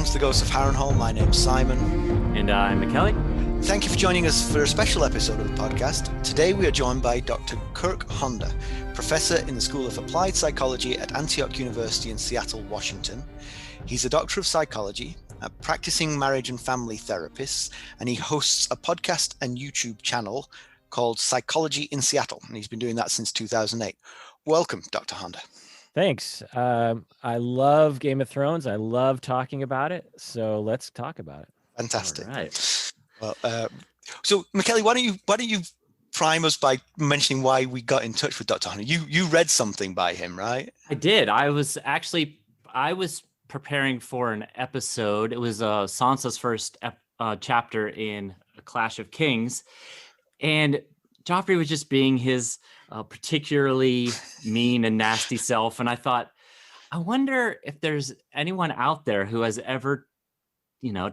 welcome to the Ghosts of Harrenhal. My name's Simon. And I'm Mackelly. Thank you for joining us for a special episode of the podcast. Today we are joined by Dr. Kirk Honda, professor in the School of Applied Psychology at Antioch University in Seattle, Washington. He's a doctor of psychology, a practicing marriage and family therapist, and he hosts a podcast and YouTube channel called Psychology in Seattle, and he's been doing that since 2008. Welcome, Dr. Honda. Thanks. I love Game of Thrones. I love talking about it. So let's talk about it. Fantastic. All right. Well, so Mackelly, why don't you prime us by mentioning why we got in touch with Dr. Honda? You read something by him, right? I did. I was preparing for an episode. It was Sansa's first chapter in A Clash of Kings, and Joffrey was just being his particularly mean and nasty self. And I thought, I wonder if there's anyone out there who has ever,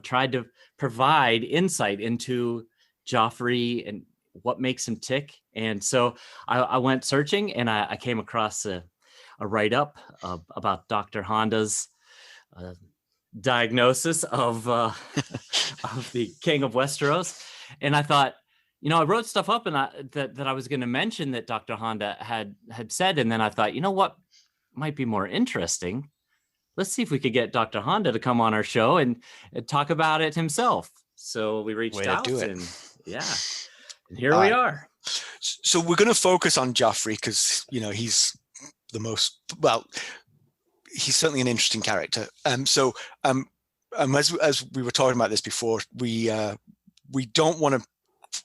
tried to provide insight into Joffrey and what makes him tick. And so I went searching, and I came across a write-up about Dr. Honda's diagnosis of the King of Westeros. And I thought, I wrote stuff up and that I was going to mention that Dr. Honda had said. And then I thought, what might be more interesting? Let's see if we could get Dr. Honda to come on our show and talk about it himself. So we reached out and here we are. So we're going to focus on Joffrey because, he's the most, he's certainly an interesting character. As we were talking about this before, we don't want to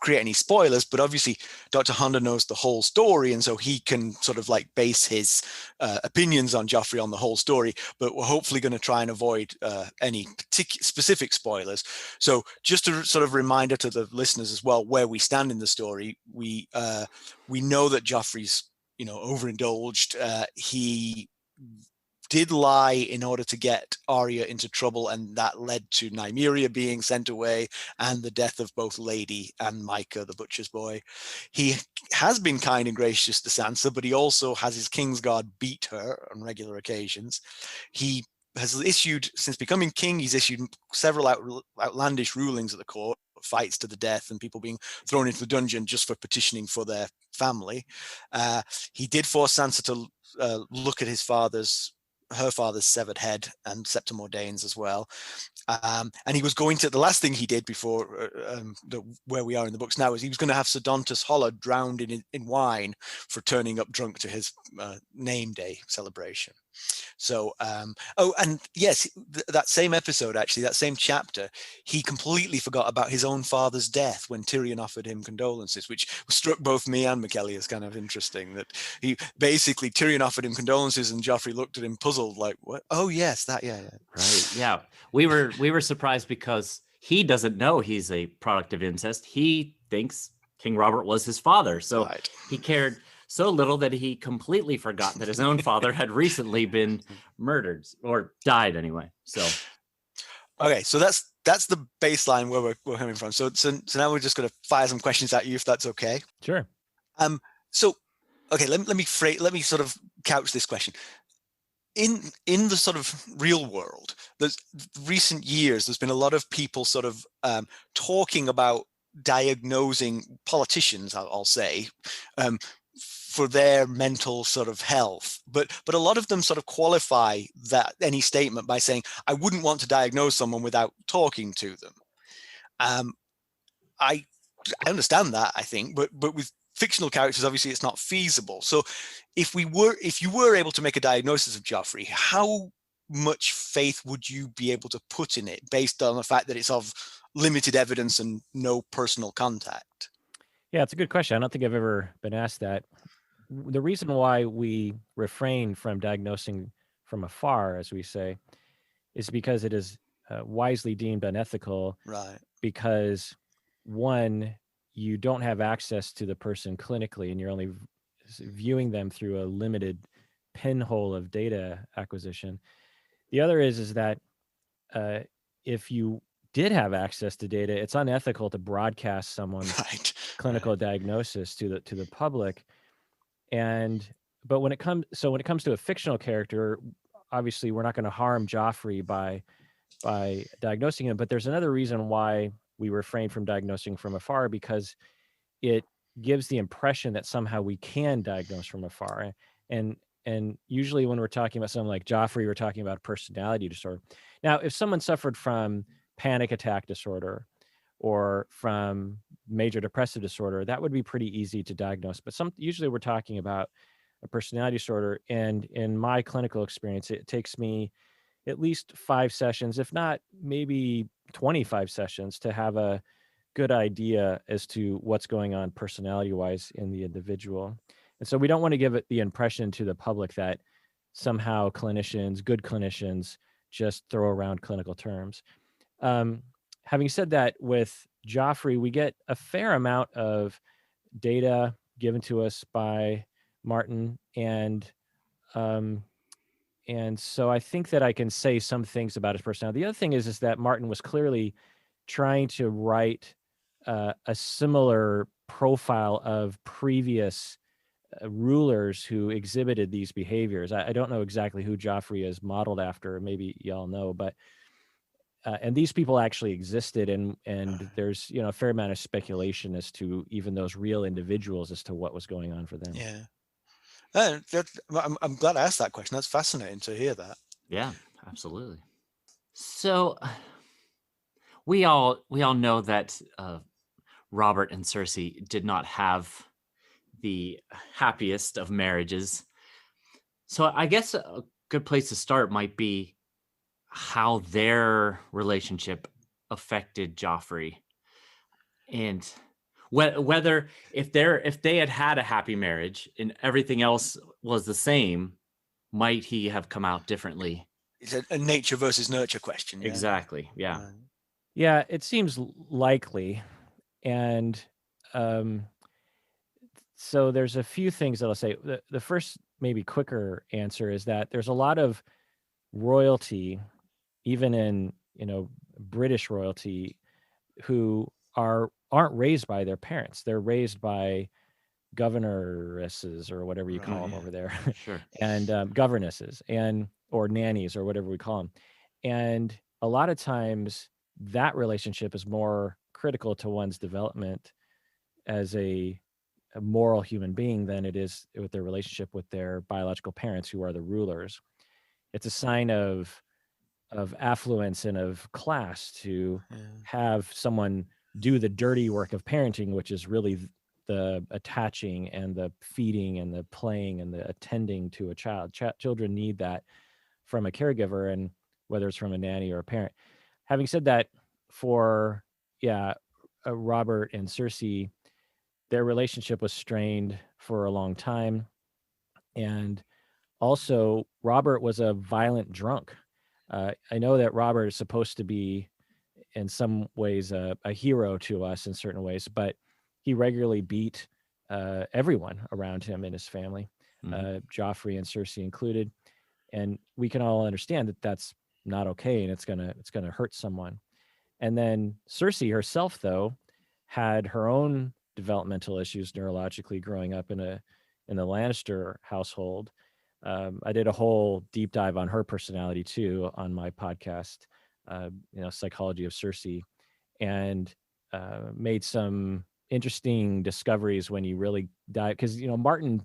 create any spoilers, but obviously Dr. Honda knows the whole story, and so he can sort of base his opinions on Joffrey on the whole story, but we're hopefully going to try and avoid any specific spoilers. So just a sort of reminder to the listeners as well where we stand in the story. We know that Joffrey's overindulged. He did lie in order to get Arya into trouble, and that led to Nymeria being sent away and the death of both Lady and Micah, the butcher's boy. He has been kind and gracious to Sansa, but he also has his Kingsguard beat her on regular occasions. He has issued, since becoming king, he's issued several outlandish rulings at the court, fights to the death and people being thrown into the dungeon just for petitioning for their family. He did force Sansa to look at her father's severed head and Septim Ordain's as well. And he was going to, the last thing he did before where we are in the books now is he was going to have Sodontus Holler drowned in wine for turning up drunk to his name day celebration. So, and yes, that same episode, actually, that same chapter, he completely forgot about his own father's death when Tyrion offered him condolences, which struck both me and Mackelly as kind of interesting, that Tyrion offered him condolences and Joffrey looked at him puzzled, like, what? Oh, yes, that, yeah. Right, yeah. We were surprised because he doesn't know he's a product of incest. He thinks King Robert was his father. So right. He cared so little that he completely forgot that his own father had recently been murdered or died anyway. So, okay, so that's the baseline where we're coming from. So now we're just going to fire some questions at you, if that's okay. Sure. So, okay, let me sort of couch this question. In the sort of real world, there's recent years, there's been a lot of people sort of talking about diagnosing politicians, I'll say, for their mental sort of health, but a lot of them sort of qualify that any statement by saying, I wouldn't want to diagnose someone without talking to them. I understand that, I think, but with fictional characters, obviously it's not feasible. So if you were able to make a diagnosis of Joffrey, how much faith would you be able to put in it based on the fact that it's of limited evidence and no personal contact? Yeah, it's a good question. I don't think I've ever been asked that. The reason why we refrain from diagnosing from afar, as we say, is because it is wisely deemed unethical. Right. Because one, you don't have access to the person clinically, and you're only viewing them through a limited pinhole of data acquisition. The other is that if you did have access to data, it's unethical to broadcast someone's clinical diagnosis to the public. But when it comes to a fictional character, obviously we're not going to harm Joffrey by by diagnosing him. But there's another reason why we refrain from diagnosing from afar, because it gives the impression that somehow we can diagnose from afar. And usually when we're talking about something like Joffrey, we're talking about a personality disorder. Now, if someone suffered from panic attack disorder or from major depressive disorder, that would be pretty easy to diagnose. But usually we're talking about a personality disorder. And in my clinical experience, it takes me at least 5 sessions, if not maybe 25 sessions, to have a good idea as to what's going on personality-wise in the individual. And so we don't want to give it the impression to the public that somehow good clinicians, just throw around clinical terms. Having said that, with Joffrey, we get a fair amount of data given to us by Martin, and so I think that I can say some things about his personality. The other thing is that Martin was clearly trying to write a similar profile of previous rulers who exhibited these behaviors. I don't know exactly who Joffrey is modeled after. Maybe y'all know, but and these people actually existed, and there's a fair amount of speculation as to even those real individuals as to what was going on for them. Yeah. I'm glad I asked that question. That's fascinating to hear that. Yeah, absolutely. So we all know that Robert and Cersei did not have the happiest of marriages. So I guess a good place to start might be how their relationship affected Joffrey, and whether if they had a happy marriage and everything else was the same, might he have come out differently? It's a nature versus nurture question. Yeah? Exactly. Yeah. Yeah, it seems likely. And so there's a few things that I'll say. The first, maybe quicker answer is that there's a lot of royalty, even in British royalty, who aren't raised by their parents. They're raised by governesses or whatever you call them over there. Sure. And governesses or nannies or whatever we call them. And a lot of times that relationship is more critical to one's development as a moral human being than it is with their relationship with their biological parents, who are the rulers. It's a sign of affluence and of class to have someone do the dirty work of parenting, which is really the attaching and the feeding and the playing and the attending to a child. Children need that from a caregiver, and whether it's from a nanny or a parent. Having said that, for Robert and Cersei, their relationship was strained for a long time. And also, Robert was a violent drunk. I know that Robert is supposed to be, in some ways, a hero to us in certain ways, but he regularly beat everyone around him in his family, Joffrey and Cersei included. And we can all understand that that's not okay, and it's gonna hurt someone. And then Cersei herself, though, had her own developmental issues neurologically growing up in the Lannister household. I did a whole deep dive on her personality too on my podcast, Psychology of Cersei, and made some interesting discoveries when you really dive, because Martin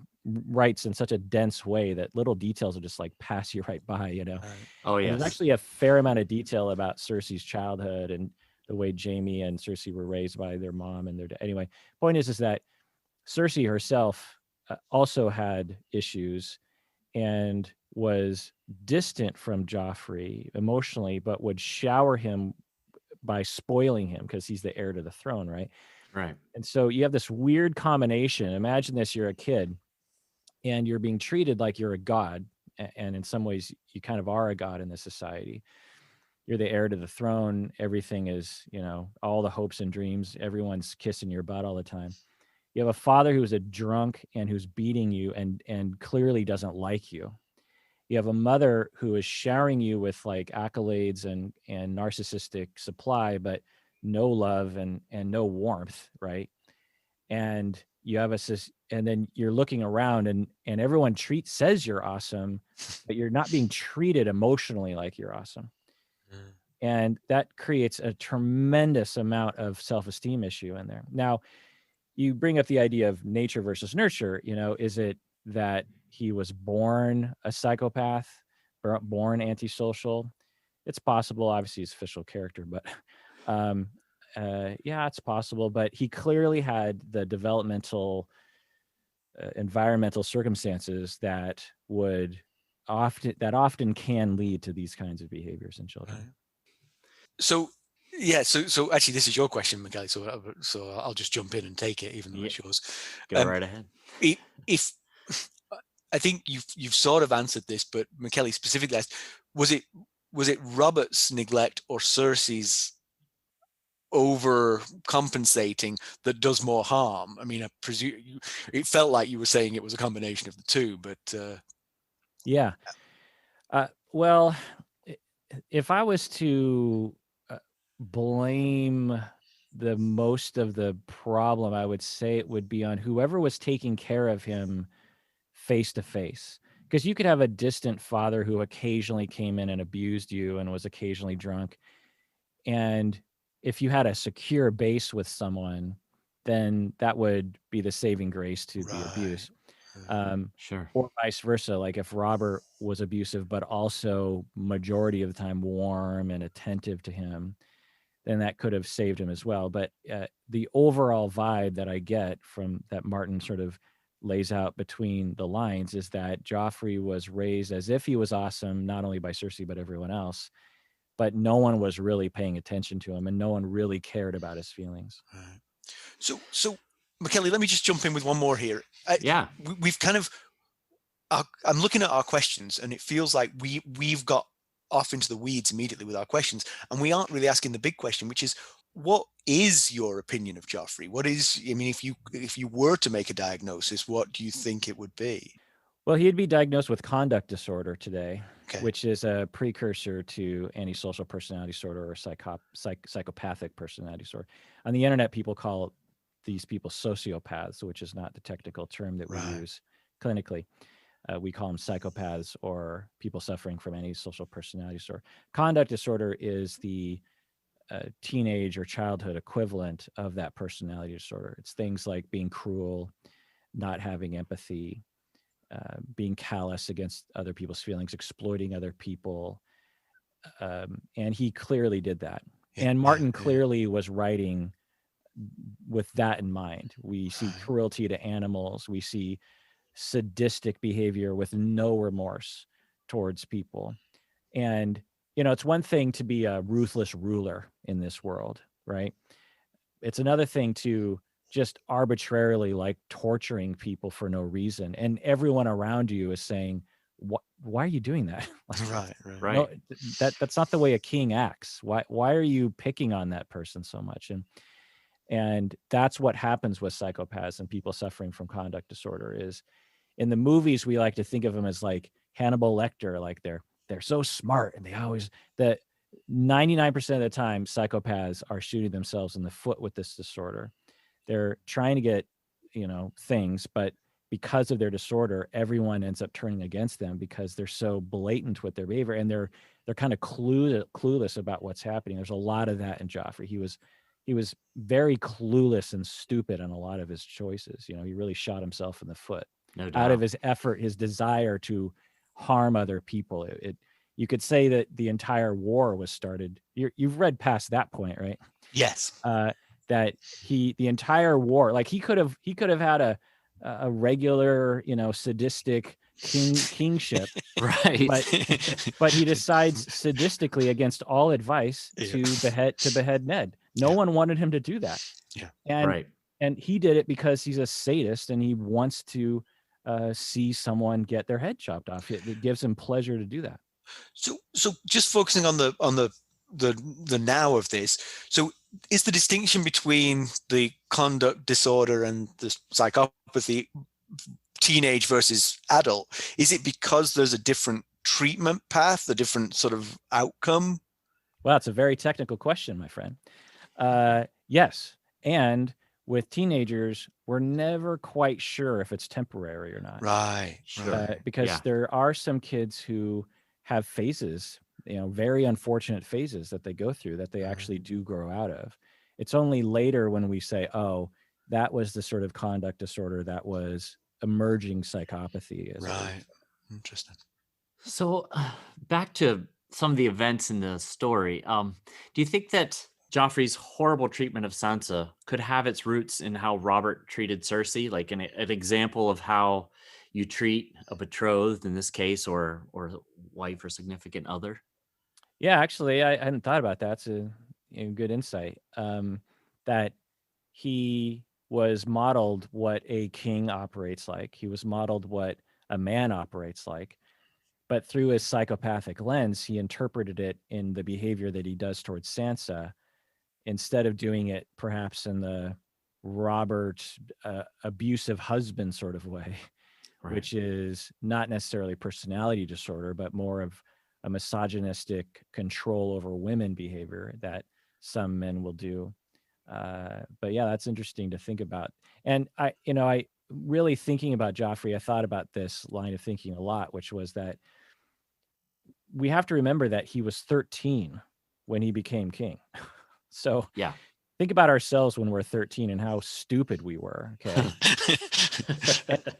writes in such a dense way that little details will just like pass you right by. Oh yeah. There's actually a fair amount of detail about Cersei's childhood and the way Jaime and Cersei were raised by their mom and their dad. Anyway, point is that Cersei herself also had issues and was distant from Joffrey emotionally, but would shower him by spoiling him because he's the heir to the throne, right? Right. And so you have this weird combination. Imagine this: you're a kid and you're being treated like you're a god, and in some ways you kind of are a god in this society. You're the heir to the throne. Everything is, all the hopes and dreams. Everyone's kissing your butt all the time. You have a father who's a drunk and who's beating you and clearly doesn't like you. You have a mother who is showering you with like accolades and narcissistic supply, but no love and no warmth, right? And you have and then you're looking around and everyone says you're awesome, but you're not being treated emotionally like you're awesome. And that creates a tremendous amount of self-esteem issue in there. Now, you bring up the idea of nature versus nurture. Is it that he was born a psychopath, born antisocial? It's possible. Obviously, he's a fictional character, but yeah, it's possible. But he clearly had the developmental, environmental circumstances that often can lead to these kinds of behaviors in children. Right. So yeah, so actually, this is your question, Mackelly. So I'll just jump in and take it, even though it's yours. Go right ahead. If I think you've sort of answered this, but Mackelly specifically asked, was it Robert's neglect or Cersei's overcompensating that does more harm? I mean, I presume it felt like you were saying it was a combination of the two, but yeah. Well, if I was to blame the most of the problem, I would say it would be on whoever was taking care of him face to face. Because you could have a distant father who occasionally came in and abused you and was occasionally drunk. And if you had a secure base with someone, then that would be the saving grace to the abuse. Sure. Or vice versa. Like if Robert was abusive, but also majority of the time warm and attentive to him, then that could have saved him as well. But the overall vibe that I get from that Martin sort of lays out between the lines is that Joffrey was raised as if he was awesome, not only by Cersei, but everyone else. But no one was really paying attention to him and no one really cared about his feelings. Right. So Mackelly, let me just jump in with one more here. Yeah. We've kind of, I'm looking at our questions and it feels like we've got off into the weeds immediately with our questions, and we aren't really asking the big question, which is, what is your opinion of Joffrey? What is, I mean, if you were to make a diagnosis, what do you think it would be? Well, he'd be diagnosed with conduct disorder today, Okay. which is a precursor to antisocial personality disorder or psychopathic personality disorder. On the internet, people call these people sociopaths, which is not the technical term that we use clinically. We call them psychopaths or people suffering from antisocial personality disorder. Conduct disorder is the teenage or childhood equivalent of that personality disorder. It's things like being cruel, not having empathy, being callous against other people's feelings, exploiting other people. And he clearly did that. And Martin clearly was writing with that in mind. We see cruelty to animals. We see sadistic behavior with no remorse towards people. And, it's one thing to be a ruthless ruler in this world, right? It's another thing to just arbitrarily like torturing people for no reason. And everyone around you is saying, why are you doing that? Right. No, that's not the way a king acts. Why are you picking on that person so much? And that's what happens with psychopaths and people suffering from conduct disorder. Is in the movies, we like to think of them as like Hannibal Lecter, like they're so smart and they always, that 99% of the time psychopaths are shooting themselves in the foot with this disorder. They're trying to get, things, but because of their disorder, everyone ends up turning against them because they're so blatant with their behavior and they're kind of clueless about what's happening. There's a lot of that in Joffrey. He was very clueless and stupid on a lot of his choices. He really shot himself in the foot. No doubt. Out of his effort, his desire to harm other people. You could say that the entire war was started. You've read past that point, right? Yes. That the entire war, like he could have had a regular, sadistic kingship, right? But he decides sadistically against all advice to behead Ned. No one wanted him to do that. Yeah. And he did it because he's a sadist and he wants to see someone get their head chopped off. It gives him pleasure to do that. So just focusing on the now of this. So is the distinction between the conduct disorder and the psychopathy, teenage versus adult, is it because there's a different treatment path, a different sort of outcome? Well, it's a very technical question, my friend. Yes. And with teenagers, we're never quite sure if it's temporary or not. Right. Because there are some kids who have phases very unfortunate phases that they go through that they actually do grow out of. It's only later when we say, oh, that was the sort of conduct disorder that was emerging psychopathy. Right. Interesting. So back to some of the events in the story. Do you think that Joffrey's horrible treatment of Sansa could have its roots in how Robert treated Cersei, like an example of how you treat a betrothed in this case, or wife or significant other? Yeah, actually, I hadn't thought about that. It's a good insight. That he was modeled what a king operates like. He was modeled what a man operates like. But through his psychopathic lens, he interpreted it in the behavior that he does towards Sansa, instead of doing it perhaps in the Robert abusive husband sort of way, Right. which is not necessarily personality disorder, but more of a misogynistic control over women behavior that some men will do. But yeah, that's interesting to think about. And I really thinking about Joffrey, I thought about this line of thinking a lot, which was that we have to remember that he was 13 when he became king. So Yeah. think about ourselves when we're 13 and how stupid we were, okay?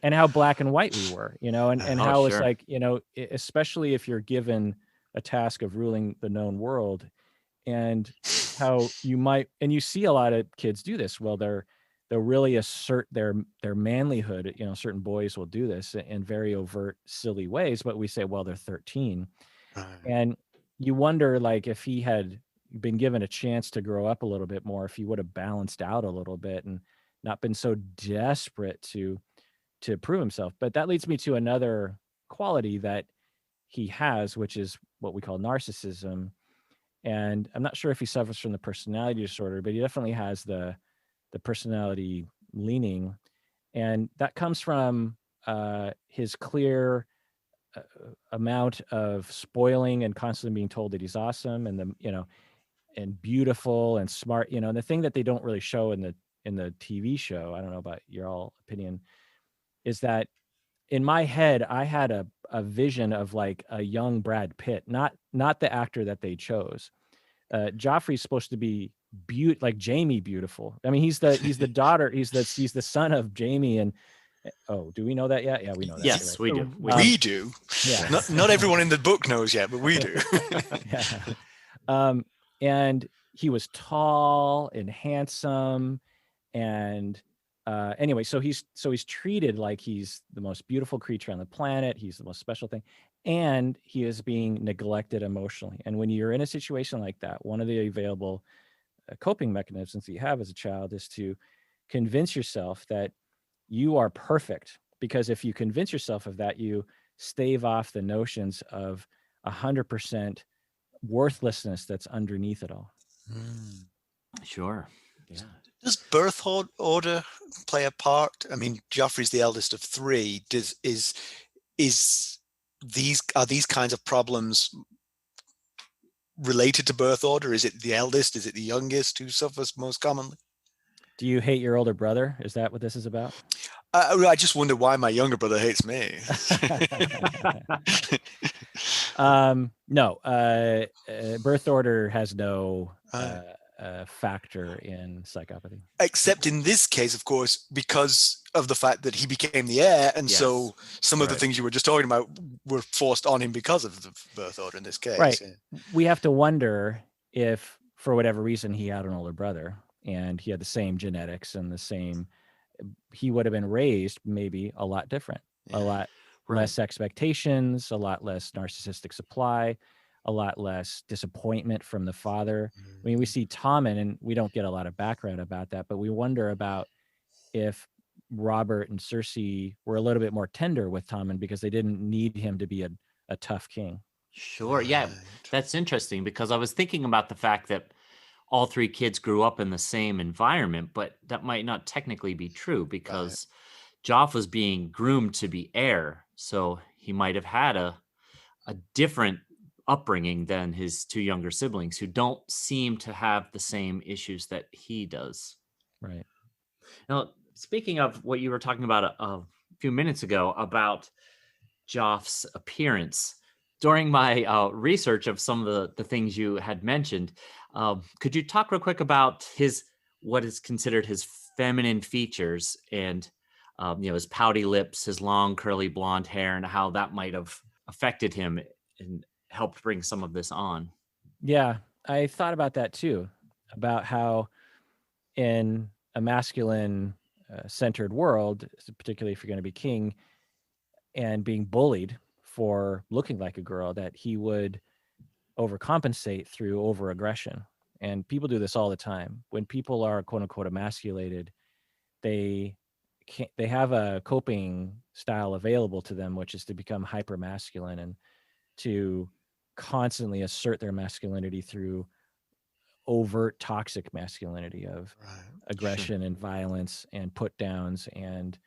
and how black and white we were, and Oh, how it's sure. like, especially if you're given a task of ruling the known world, and how you might, and you see a lot of kids do this. Well, they'll really assert their manlyhood. Certain boys will do this in very overt, silly ways, but we say, well, they're 13. Right. And you wonder, like, if he had been given a chance to grow up a little bit more, if he would have balanced out a little bit and not been so desperate to prove himself. But that leads me to another quality that he has, which is what we call narcissism. And I'm not sure if he suffers from the personality disorder, but he definitely has the personality leaning. And that comes from his clear amount of spoiling and constantly being told that he's awesome and and beautiful and smart, and the thing that they don't really show in the TV show, I don't know about your all opinion, is that in my head, I had a vision of like a young Brad Pitt, not the actor that they chose. Joffrey's supposed to be like Jamie beautiful. I mean, he's the daughter, he's the son of Jamie. And oh, do we know that yet? Yeah, we know that. Yes, right? we do. We do. Yeah. Not everyone in the book knows yet, but we do. Yeah. And he was tall and handsome, and anyway, so he's treated like he's the most beautiful creature on the planet. He's the most special thing, and he is being neglected emotionally. And when you're in a situation like that, one of the available coping mechanisms that you have as a child is to convince yourself that you are perfect, because if you convince yourself of that, you stave off the notions of 100% worthlessness that's underneath it all. Sure. Yeah. Does birth order play a part? I mean, Joffrey's the eldest of three. Are these kinds of problems related to birth order? Is it the eldest? Is it the youngest who suffers most commonly? Do you hate your older brother? Is that what this is about? I just wonder why my younger brother hates me. No, birth order has no factor in psychopathy. Except in this case, of course, because of the fact that he became the heir, and so some of the things you were just talking about were forced on him because of the birth order in this case. Right. Yeah. We have to wonder if, for whatever reason, he had an older brother and he had the same genetics and the same, he would have been raised maybe a lot different, a lot less expectations, a lot less narcissistic supply, a lot less disappointment from the father. I mean, we see Tommen, and we don't get a lot of background about that, but we wonder about if Robert and Cersei were a little bit more tender with Tommen because they didn't need him to be a tough king. Sure. Yeah, that's interesting, because I was thinking about the fact that all three kids grew up in the same environment, but that might not technically be true, because Joff was being groomed to be heir. So he might have had a different upbringing than his two younger siblings, who don't seem to have the same issues that he does. Right. Now, speaking of what you were talking about a few minutes ago about Joff's appearance, during my research of some of the things you had mentioned, could you talk real quick about what is considered his feminine features and his pouty lips, his long curly blonde hair, and how that might have affected him and helped bring some of this on? Yeah, I thought about that too, about how in a masculine centered world, particularly if you're going to be king and being bullied for looking like a girl, that he would overcompensate through overaggression. And people do this all the time. When people are quote unquote emasculated, they have a coping style available to them, which is to become hyper masculine and to constantly assert their masculinity through overt toxic masculinity of aggression and violence and put downs and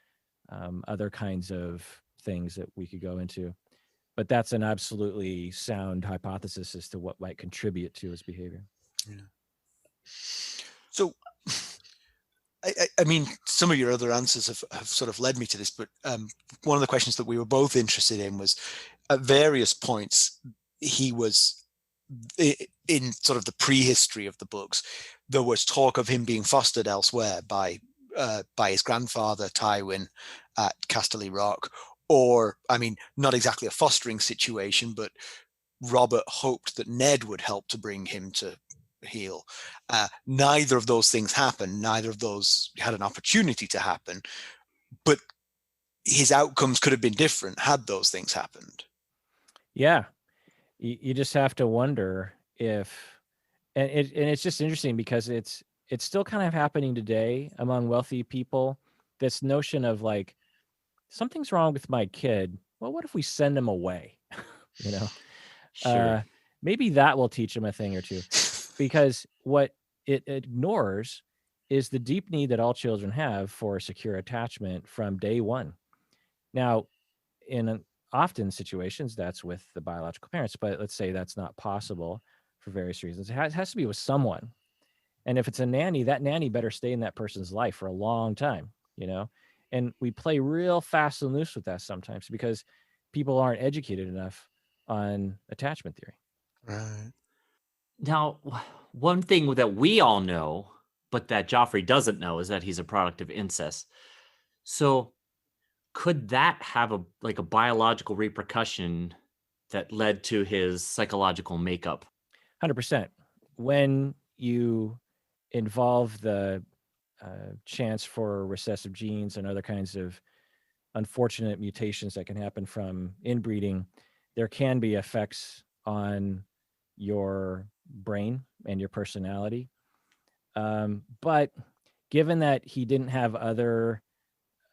other kinds of things that we could go into. But that's an absolutely sound hypothesis as to what might contribute to his behavior. Yeah. So, I mean, some of your other answers have sort of led me to this, but one of the questions that we were both interested in was, at various points, he was in sort of the prehistory of the books, there was talk of him being fostered elsewhere by his grandfather Tywin at Casterly Rock, or, I mean, not exactly a fostering situation, but Robert hoped that Ned would help to bring him to heel. Neither of those things happened. Neither of those had an opportunity to happen, but his outcomes could have been different had those things happened. Yeah, you just have to wonder if, and it's just interesting because it's still kind of happening today among wealthy people. This notion of like, something's wrong with my kid. Well, what if we send him away? You know, Sure. maybe that will teach him a thing or two, because what it ignores is the deep need that all children have for secure attachment from day one. Now, in often situations, that's with the biological parents, but let's say that's not possible for various reasons. It has to be with someone. And if it's a nanny, that nanny better stay in that person's life for a long time, you know? And we play real fast and loose with that sometimes because people aren't educated enough on attachment theory. Right. Now, one thing that we all know, but that Joffrey doesn't know, is that he's a product of incest. So could that have a biological repercussion that led to his psychological makeup? 100%. When you involve the chance for recessive genes and other kinds of unfortunate mutations that can happen from inbreeding, there can be effects on your brain and your personality. But given that he didn't have other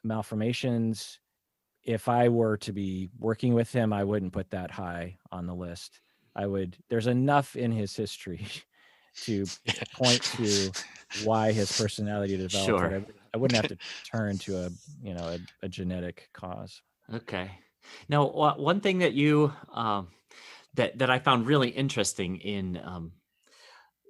malformations, if I were to be working with him, I wouldn't put that high on the list. There's enough in his history to point to why his personality developed. Sure. I wouldn't have to turn to a genetic cause. Okay. Now, one thing that you that I found really interesting in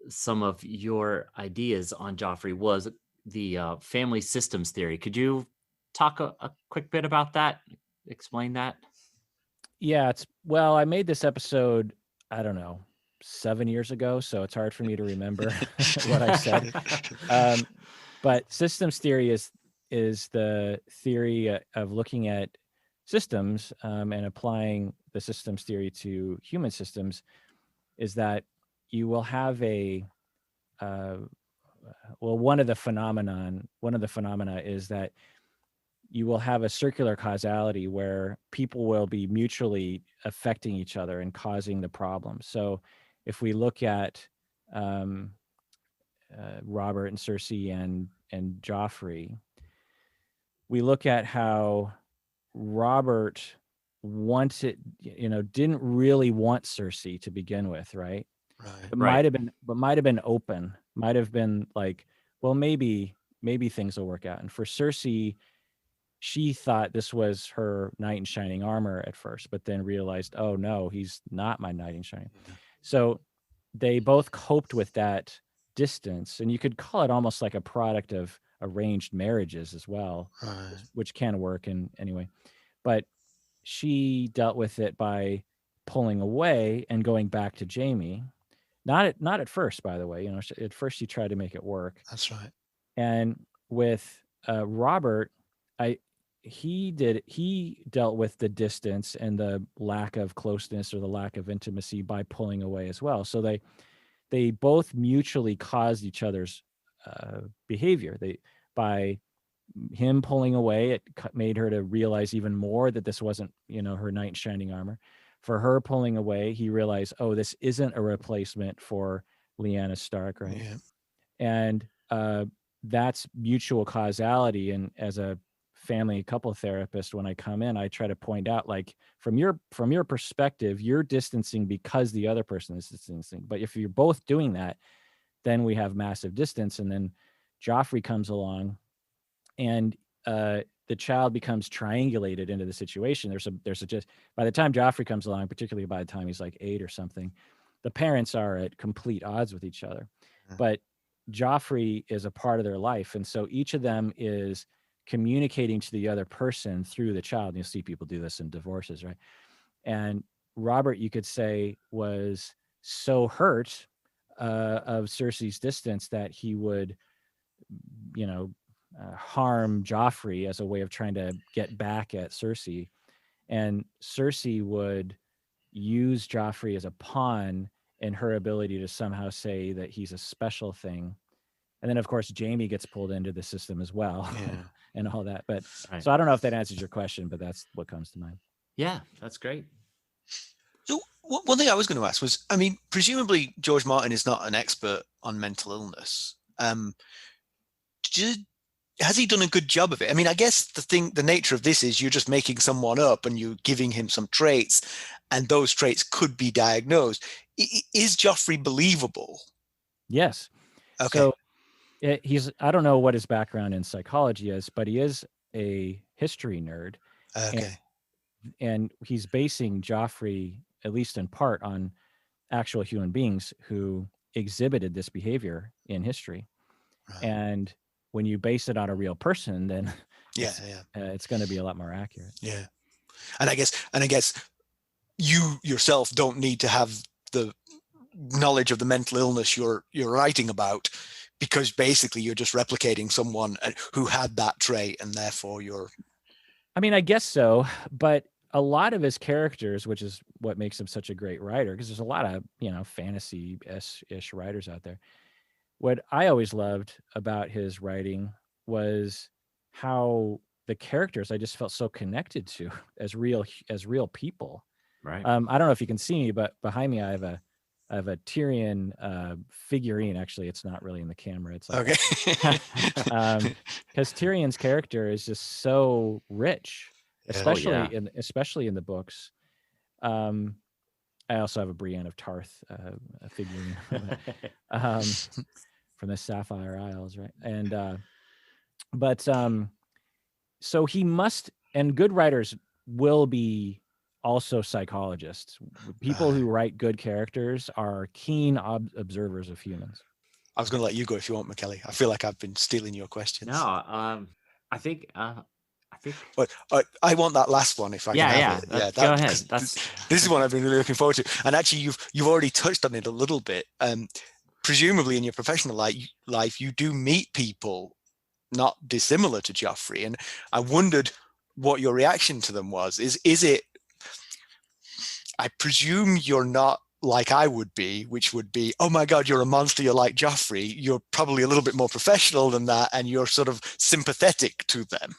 some of your ideas on Joffrey was the family systems theory. Could you talk a quick bit about that? Explain that. Yeah, I made this episode, I don't know, 7 years ago, so it's hard for me to remember what I said. But systems theory is the theory of looking at systems and applying the systems theory to human systems. Is that you will have one of the phenomena is that you will have a circular causality where people will be mutually affecting each other and causing the problem. So if we look at Robert and Cersei and Joffrey, we look at how Robert didn't really want Cersei to begin with, right? Right. Might have been open, might have been like, well, maybe things will work out. And for Cersei, she thought this was her knight in shining armor at first, but then realized, oh no, he's not my knight in shining. Yeah. So they both coped with that distance, and you could call it almost like a product of arranged marriages as well, which can work in anyway. But she dealt with it by pulling away and going back to Jamie. Not at first, by the way. You know, at first she tried to make it work. That's right. And with Robert, he dealt with the distance and the lack of closeness or the lack of intimacy by pulling away as well. So they both mutually caused each other's behavior. By him pulling away, it made her to realize even more that this wasn't, you know, her knight in shining armor. For her pulling away, he realized, oh, this isn't a replacement for Lyanna Stark, right? Yeah. And that's mutual causality. And as a family couple therapist, when I come in, I try to point out, like, from your perspective, you're distancing because the other person is distancing. But if you're both doing that, then we have massive distance. And then Joffrey comes along, and the child becomes triangulated into the situation. There's just, by the time Joffrey comes along, particularly by the time he's like 8 or something, the parents are at complete odds with each other. But Joffrey is a part of their life, and so each of them is communicating to the other person through the child. And you'll see people do this in divorces, right? And Robert, you could say, was so hurt of Cersei's distance that he would, you know, harm Joffrey as a way of trying to get back at Cersei. And Cersei would use Joffrey as a pawn in her ability to somehow say that he's a special thing. And then, of course, Jamie gets pulled into the system as well, and all that. But so I don't know if that answers your question, but that's what comes to mind. Yeah, that's great. So one thing I was going to ask was, I mean, presumably George Martin is not an expert on mental illness. Has he done a good job of it? I mean, I guess the nature of this is you're just making someone up and you're giving him some traits, and those traits could be diagnosed. Is Joffrey believable? Yes. Okay. So I don't know what his background in psychology is, but he is a history nerd. Okay. And he's basing Joffrey, at least in part, on actual human beings who exhibited this behavior in history. Right. And when you base it on a real person, then it's going to be a lot more accurate. Yeah. And I guess you yourself don't need to have the knowledge of the mental illness you're writing about, because basically you're just replicating someone who had that trait, and therefore you're... I mean, I guess so, but a lot of his characters, which is what makes him such a great writer, because there's a lot of, you know, fantasy-ish writers out there. What I always loved about his writing was how the characters I just felt so connected to as real people. Right. I don't know if you can see me, but behind me I have a Tyrion figurine. Actually, it's not really in the camera. It's like, okay. Because Tyrion's character is just so rich, especially in the books. I also have a Brienne of Tarth figurine from the Sapphire Isles, right? And so he must, and good writers will be also psychologists. People who write good characters are keen observers of humans. I was going to let you go if you want, Mackelly. I feel like I've been stealing your questions. No, I think. But I want that last one if I can have it. Go ahead. This is one I've been really looking forward to. And actually, you've already touched on it a little bit. Presumably, in your professional life, you do meet people not dissimilar to Joffrey, and I wondered what your reaction to them was. Is it? I presume you're not like I would be, which would be, oh my God, you're a monster, you're like Joffrey. You're probably a little bit more professional than that, and you're sort of sympathetic to them.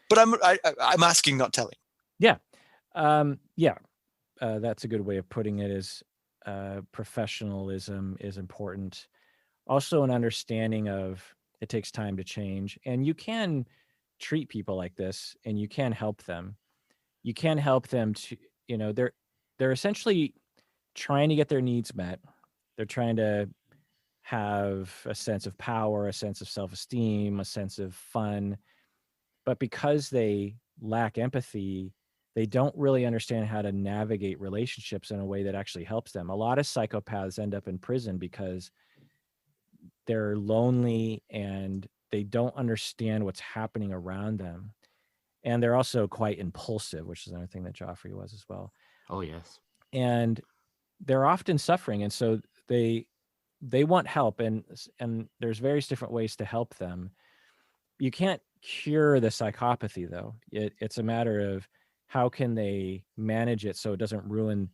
But I'm asking, not telling. Yeah. That's a good way of putting it. Is professionalism is important. Also, an understanding of it takes time to change, and you can treat people like this, and you can help them. You can help them to, you know, they're essentially trying to get their needs met. They're trying to have a sense of power, a sense of self-esteem, a sense of fun. But because they lack empathy, they don't really understand how to navigate relationships in a way that actually helps them. A lot of psychopaths end up in prison because they're lonely and they don't understand what's happening around them. And they're also quite impulsive, which is another thing that Joffrey was as well. Oh, yes. And they're often suffering. And so they want help, and there's various different ways to help them. You can't cure the psychopathy, though. It's a matter of how can they manage it so it doesn't ruin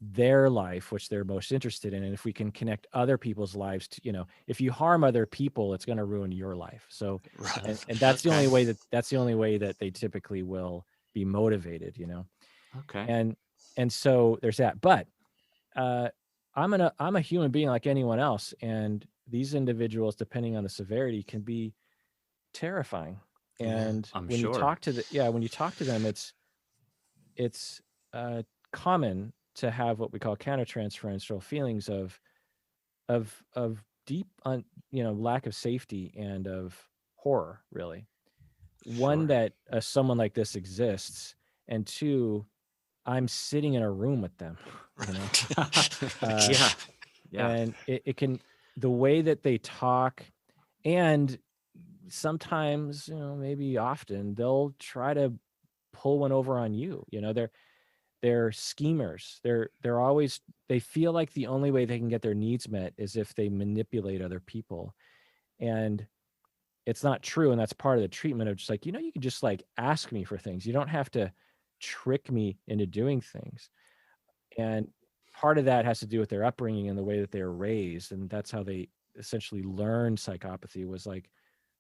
their life, which they're most interested in. And if we can connect other people's lives to, if you harm other people, it's going to ruin your life. So, Right. and that's the only way that they typically will be motivated, Okay. And so there's that. But I'm a human being like anyone else, and these individuals, depending on the severity, can be terrifying. And I'm when you sure. talk to them, it's common to have what we call countertransferential feelings of deep lack of safety and of horror, really. One, Sure. that someone like this exists, and two, I'm sitting in a room with them, Yeah. and it can, the way that they talk, and sometimes, maybe often, they'll try to pull one over on you. They're schemers. They're always, they feel like the only way they can get their needs met is if they manipulate other people. And it's not true. And that's part of the treatment of just like, you can just like ask me for things. You don't have to trick me into doing things. And part of that has to do with their upbringing and the way that they were raised. And that's how they essentially learned psychopathy, was like,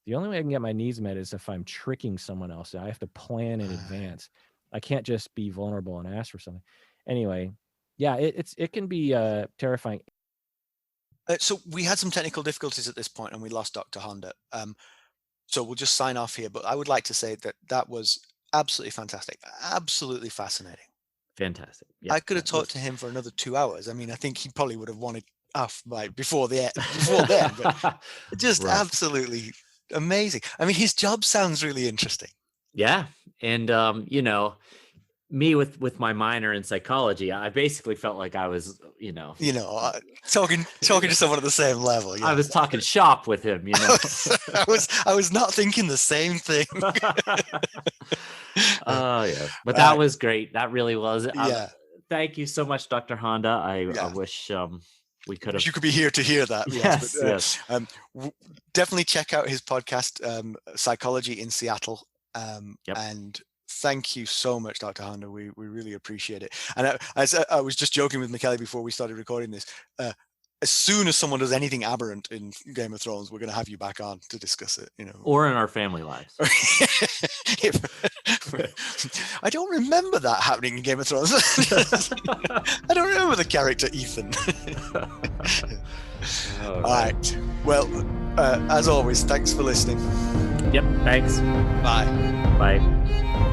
the only way I can get my needs met is if I'm tricking someone else. I have to plan in advance. I can't just be vulnerable and ask for something. Anyway, yeah, it can be terrifying. So we had some technical difficulties at this point, and we lost Dr. Honda. So we'll just sign off here. But I would like to say that was absolutely fantastic, absolutely fascinating. Fantastic. Yeah. I could have talked to him for another 2 hours. I mean, I think he probably would have wanted off before then, but just Right. absolutely amazing. I mean, his job sounds really interesting. Yeah. And, me with my minor in psychology, I basically felt like I was, Talking to someone at the same level. Yeah. I was talking shop with him, I was not thinking the same thing. Oh, yeah. But that was great. That really was. Yeah. Thank you so much, Dr. Honda. I wish we could have. You could be here to hear that. Yes, yes. Yes. Definitely check out his podcast, Psychology in Seattle. Yep. And thank you so much, Dr. Honda. We really appreciate it. And I was just joking with Mackelly before we started recording this. As soon as someone does anything aberrant in Game of Thrones, we're going to have you back on to discuss it. Or in our family lives. I don't remember that happening in Game of Thrones. I don't remember the character Ethan. All right. Well, as always, thanks for listening. Yep. Thanks. Bye. Bye.